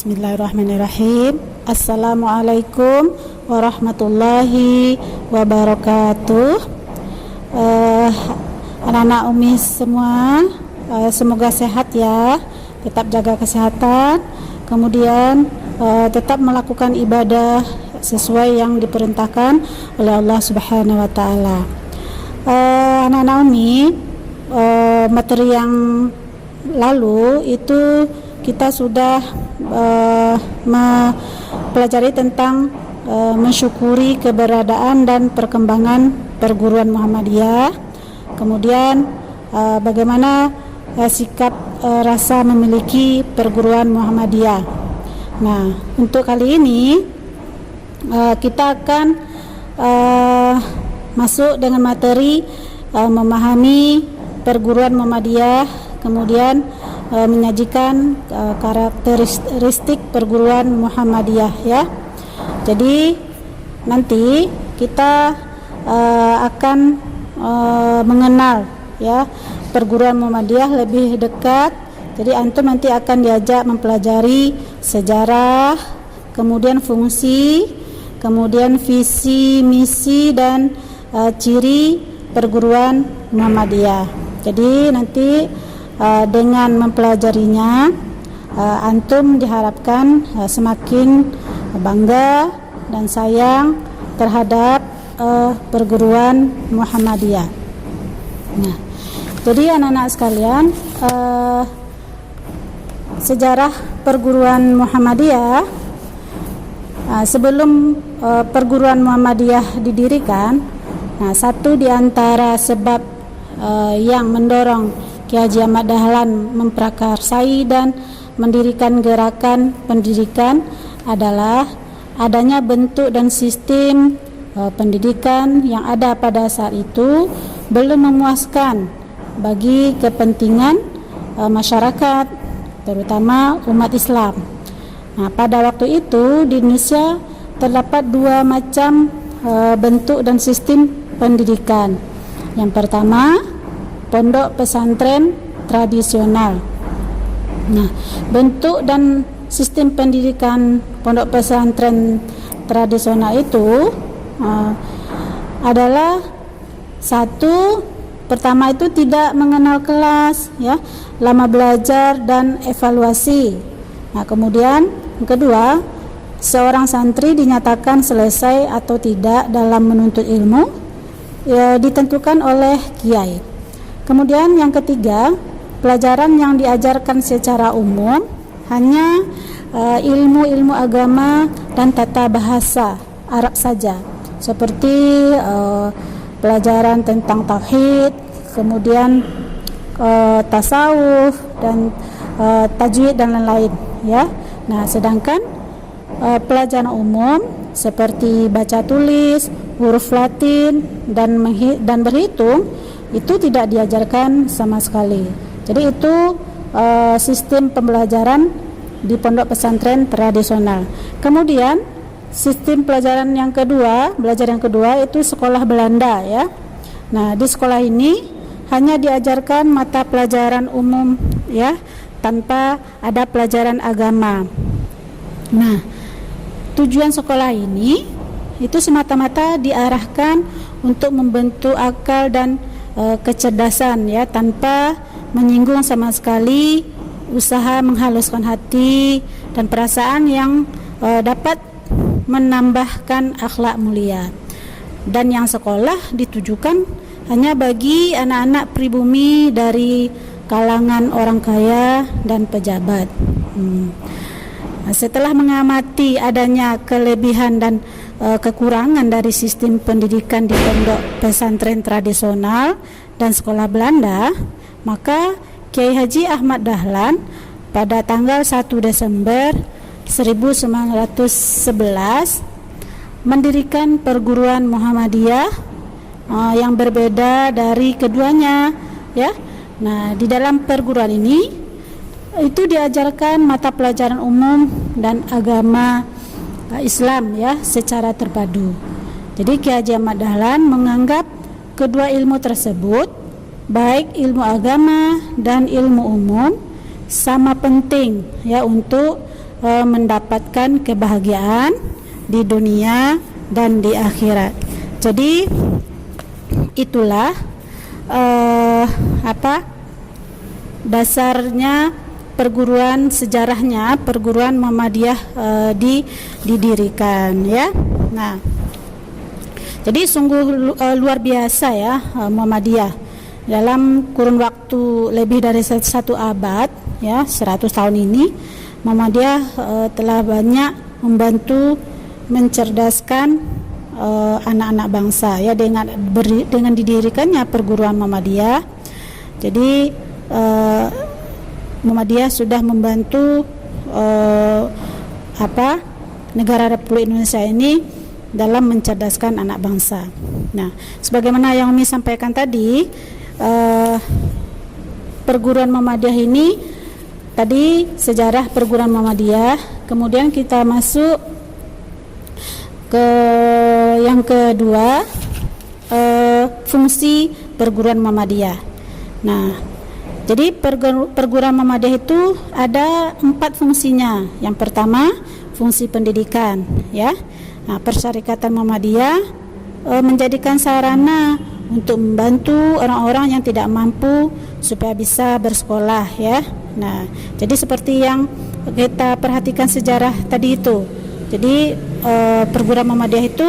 Bismillahirrahmanirrahim. Assalamualaikum warahmatullahi wabarakatuh. Anak-anak Umi semua, semoga sehat ya. Tetap jaga kesehatan. Kemudian tetap melakukan ibadah sesuai yang diperintahkan oleh Allah Subhanahu wa taala. Anak-anak Umi, materi yang lalu itu kita sudah mempelajari tentang mensyukuri keberadaan dan perkembangan perguruan Muhammadiyah. Kemudian bagaimana sikap rasa memiliki perguruan Muhammadiyah. Nah, untuk kali ini kita akan masuk dengan materi memahami perguruan Muhammadiyah, kemudian menyajikan karakteristik perguruan Muhammadiyah ya. Jadi nanti kita akan mengenal ya perguruan Muhammadiyah lebih dekat. Jadi antum nanti akan diajak mempelajari sejarah, kemudian fungsi, kemudian visi, misi dan ciri perguruan Muhammadiyah. Jadi nanti dengan mempelajarinya antum diharapkan semakin bangga dan sayang terhadap perguruan Muhammadiyah. Nah, jadi anak-anak sekalian, sejarah perguruan Muhammadiyah, sebelum perguruan Muhammadiyah didirikan, nah satu di antara sebab yang mendorong Kiai Haji Ahmad Dahlan memprakarsai dan mendirikan gerakan pendidikan adalah adanya bentuk dan sistem pendidikan yang ada pada saat itu belum memuaskan bagi kepentingan masyarakat, terutama umat Islam. Nah, pada waktu itu di Indonesia terdapat dua macam bentuk dan sistem pendidikan. Yang pertama, pondok pesantren tradisional. Nah, bentuk dan sistem pendidikan pondok pesantren tradisional itu adalah satu, pertama itu tidak mengenal kelas ya, lama belajar dan evaluasi. Nah, kemudian yang kedua, seorang santri dinyatakan selesai atau tidak dalam menuntut ilmu ya, ditentukan oleh kiai. Kemudian yang ketiga, pelajaran yang diajarkan secara umum hanya ilmu-ilmu agama dan tata bahasa Arab saja, seperti pelajaran tentang tauhid, kemudian tasawuf dan tajwid dan lain-lain ya. Nah, sedangkan pelajaran umum seperti baca tulis, huruf Latin dan berhitung itu tidak diajarkan sama sekali. Jadi itu sistem pembelajaran di pondok pesantren tradisional. Kemudian sistem pelajaran yang kedua, belajar yang kedua itu sekolah Belanda ya. Nah, di sekolah ini hanya diajarkan mata pelajaran umum ya, tanpa ada pelajaran agama. Nah, tujuan sekolah ini itu semata-mata diarahkan untuk membentuk akal dan kecerdasan ya, tanpa menyinggung sama sekali, usaha menghaluskan hati dan perasaan yang dapat menambahkan akhlak mulia. Dan yang sekolah ditujukan hanya bagi anak-anak pribumi dari kalangan orang kaya dan pejabat. Setelah mengamati adanya kelebihan dan kekurangan dari sistem pendidikan di pondok pesantren tradisional dan sekolah Belanda, maka Kiai Haji Ahmad Dahlan pada tanggal 1 Desember 1911 mendirikan perguruan Muhammadiyah yang berbeda dari keduanya ya. Nah, di dalam perguruan ini itu diajarkan mata pelajaran umum dan agama Islam ya secara terpadu. Jadi Kiai Haji Ahmad Dahlan menganggap kedua ilmu tersebut, baik ilmu agama dan ilmu umum, sama penting ya untuk mendapatkan kebahagiaan di dunia dan di akhirat. Jadi itulah dasarnya sejarahnya perguruan Muhammadiyah didirikan, ya. Nah, jadi sungguh luar biasa ya Muhammadiyah. Dalam kurun waktu lebih dari satu abad, ya 100 tahun ini, Muhammadiyah telah banyak membantu mencerdaskan anak-anak bangsa, ya, dengan didirikannya perguruan Muhammadiyah. Jadi Muhammadiyah sudah membantu negara Republik Indonesia ini dalam mencerdaskan anak bangsa. Nah, sebagaimana yang Umi sampaikan tadi, perguruan Muhammadiyah ini tadi sejarah perguruan Muhammadiyah. Kemudian kita masuk ke yang kedua, fungsi perguruan Muhammadiyah. Nah, jadi perguruan Muhammadiyah itu ada 4 fungsinya. Yang pertama, fungsi pendidikan, ya. Nah, Persyarikatan Muhammadiyah menjadikan sarana untuk membantu orang-orang yang tidak mampu supaya bisa bersekolah, ya. Nah, jadi seperti yang kita perhatikan sejarah tadi itu. Jadi perguruan Muhammadiyah itu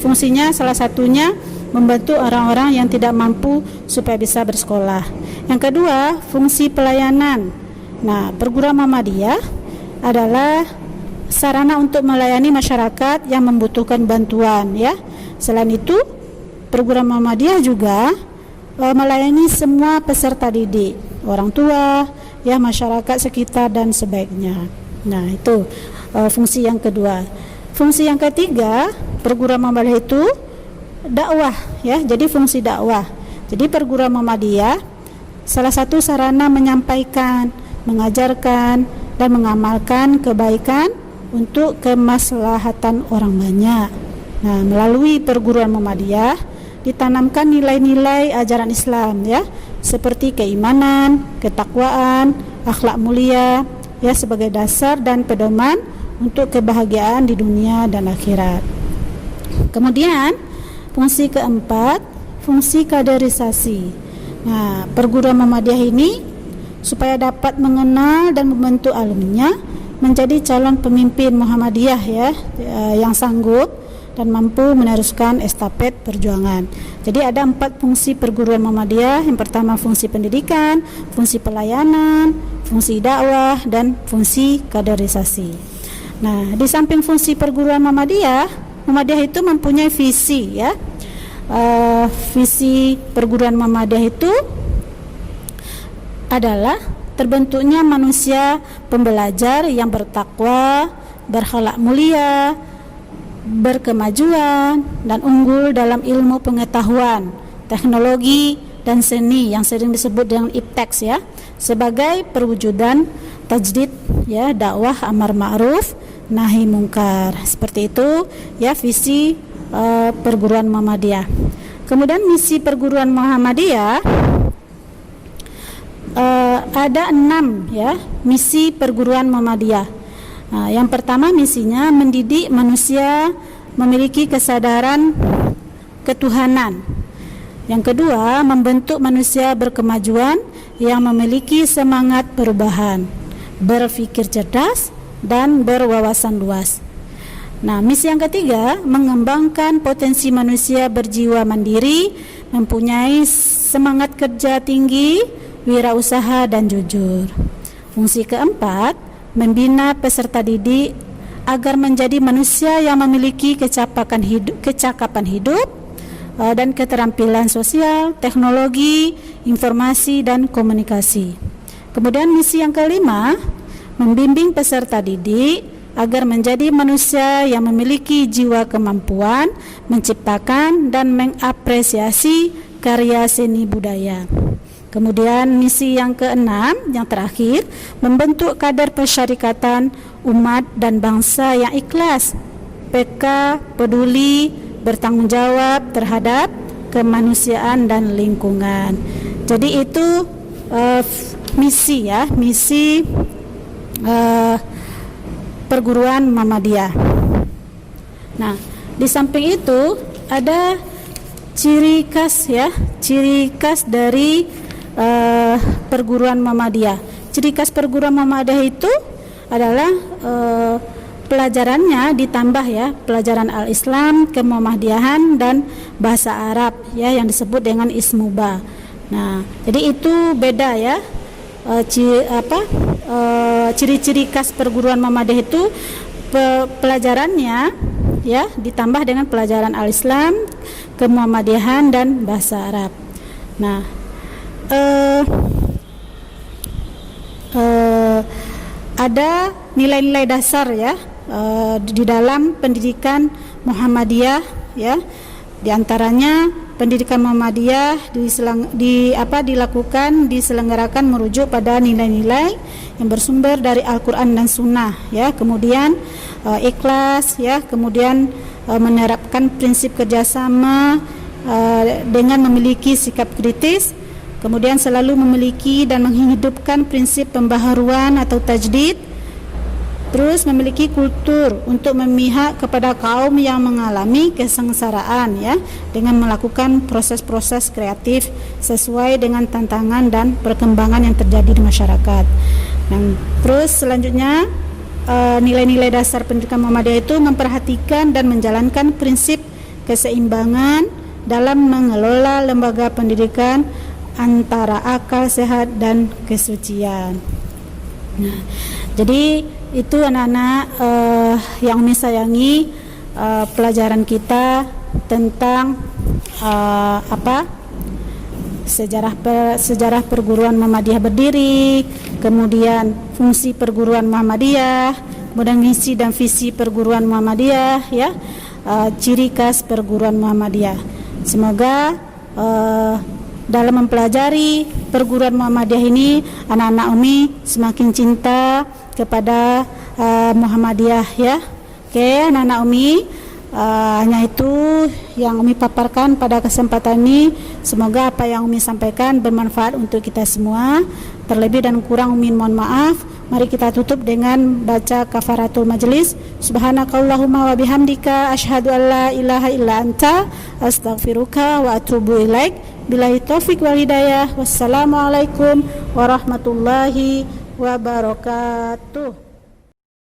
fungsinya salah satunya membantu orang-orang yang tidak mampu supaya bisa bersekolah. Yang kedua, fungsi pelayanan. Nah, perguruan Muhammadiyah adalah sarana untuk melayani masyarakat yang membutuhkan bantuan, ya. Selain itu, perguruan Muhammadiyah juga melayani semua peserta didik, orang tua, ya, masyarakat sekitar dan sebaiknya. Nah, itu fungsi yang kedua. Fungsi yang ketiga, perguruan Muhammadiyah itu dakwah, ya. Jadi fungsi dakwah. Jadi perguruan Muhammadiyah salah satu sarana menyampaikan, mengajarkan dan mengamalkan kebaikan untuk kemaslahatan orang banyak. Nah, melalui perguruan Muhammadiyah ditanamkan nilai-nilai ajaran Islam, ya, seperti keimanan, ketakwaan, akhlak mulia, ya, sebagai dasar dan pedoman untuk kebahagiaan di dunia dan akhirat. Kemudian fungsi keempat, fungsi kaderisasi. Nah, perguruan Muhammadiyah ini supaya dapat mengenal dan membentuk alumninya menjadi calon pemimpin Muhammadiyah, ya, yang sanggup dan mampu meneruskan estafet perjuangan. Jadi ada 4 fungsi perguruan Muhammadiyah. Yang pertama fungsi pendidikan, fungsi pelayanan, fungsi dakwah, dan fungsi kaderisasi. Nah, di samping fungsi perguruan Muhammadiyah, Muhammadiyah itu mempunyai visi, ya. Visi perguruan Muhammadiyah itu adalah terbentuknya manusia pembelajar yang bertakwa, berakhlak mulia, berkemajuan dan unggul dalam ilmu pengetahuan, teknologi dan seni yang sering disebut dengan iptek, ya, sebagai perwujudan tajdid, ya, dakwah amar ma'ruf nahi mungkar. Seperti itu, ya, visi perguruan Muhammadiyah. Kemudian misi perguruan Muhammadiyah ada 6, ya, misi perguruan Muhammadiyah. Nah, yang pertama misinya mendidik manusia memiliki kesadaran ketuhanan. Yang kedua, membentuk manusia berkemajuan yang memiliki semangat perubahan, berpikir cerdas dan berwawasan luas. Nah, misi yang ketiga, mengembangkan potensi manusia berjiwa mandiri, mempunyai semangat kerja tinggi, wirausaha dan jujur. Fungsi keempat, membina peserta didik agar menjadi manusia yang memiliki kecakapan hidup dan keterampilan sosial, teknologi, informasi dan komunikasi. Kemudian misi yang kelima, membimbing peserta didik agar menjadi manusia yang memiliki jiwa kemampuan menciptakan dan mengapresiasi karya seni budaya. Kemudian misi yang keenam, yang terakhir, membentuk kader persyarikatan umat dan bangsa yang ikhlas, peka, peduli, bertanggung jawab terhadap kemanusiaan dan lingkungan. Jadi itu misi, ya, misi perguruan Muhammadiyah. Nah, di samping itu ada ciri khas dari perguruan Muhammadiyah. Ciri khas perguruan Muhammadiyah itu adalah pelajarannya ditambah pelajaran al-Islam, kemuhammadiyahan dan bahasa Arab yang disebut dengan ismuba. Nah, jadi itu beda ciri-ciri khas perguruan Muhammadiyah itu pelajarannya ditambah dengan pelajaran al-Islam, kemuhammadiyahan dan bahasa Arab. Nah, ada nilai-nilai dasar di dalam pendidikan Muhammadiyah di antaranya pendidikan Muhammadiyah diselenggarakan merujuk pada nilai-nilai yang bersumber dari Al-Quran dan Sunnah kemudian ikhlas kemudian menerapkan prinsip kerjasama dengan memiliki sikap kritis, kemudian selalu memiliki dan menghidupkan prinsip pembaharuan atau tajdid, terus memiliki kultur untuk memihak kepada kaum yang mengalami kesengsaraan dengan melakukan proses-proses kreatif sesuai dengan tantangan dan perkembangan yang terjadi di masyarakat. Dan terus selanjutnya nilai-nilai dasar pendidikan Muhammadiyah itu memperhatikan dan menjalankan prinsip keseimbangan dalam mengelola lembaga pendidikan antara akal sehat dan kesucian. Nah, jadi itu anak-anak yang Umi sayangi, pelajaran kita tentang sejarah perguruan Muhammadiyah berdiri, kemudian fungsi perguruan Muhammadiyah, kemudian misi dan visi perguruan Muhammadiyah ciri khas perguruan Muhammadiyah. Semoga dalam mempelajari perguruan Muhammadiyah ini anak-anak Umi semakin cinta kepada Muhammadiyah Oke, anak-anak Umi, hanya itu yang Umi paparkan pada kesempatan ini. Semoga apa yang Umi sampaikan bermanfaat untuk kita semua. Terlebih dan kurang Umi mohon maaf. Mari kita tutup dengan baca kafaratul majlis. Subhanakallahumma wa bihamdika asyhadu an la ilaha illa anta astaghfiruka wa atubu ilaik. Billahi taufik wal hidayah. Wassalamualaikum warahmatullahi wabarakatuh.